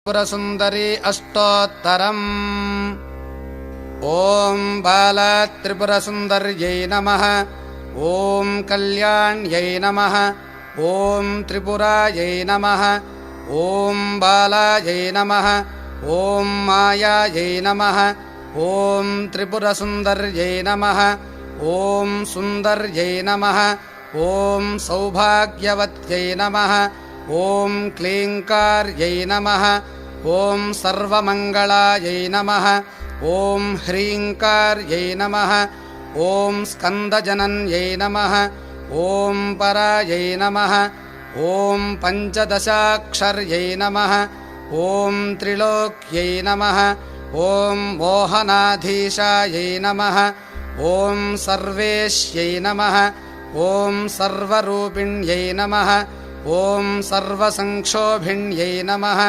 त्रिपुरसुन्दरी अष्टोत्तरम्। ॐ बालत्रिपुरसुन्दर्यै नमः। ॐ कल्याण्यै नमः। ॐ त्रिपुरायै नमः। ॐ बालायै नमः। ॐ मायायै नमः। ॐ त्रिपुरसुन्दर्यै नमः। ॐ सुन्दर्यै नमः। ॐ सौभाग्यवत्यै नमः। ॐ क्लीङ्कार्यै नमः। ॐ सर्वमङ्गलायै नमः। ॐ ह्रीङ्कार्यै नमः। ॐ स्कन्दजनन्यै नमः। ॐ परायै नमः। ॐ पञ्चदशाक्षर्यै नमः। ॐ त्रिलोक्यै नमः। ॐ मोहनाधीशायै नमः। ॐ सर्वेश्यै नमः। ॐ सर्वरूपिण्यै नमः। ॐ सर्वसंक्षोभिण्यै नमः।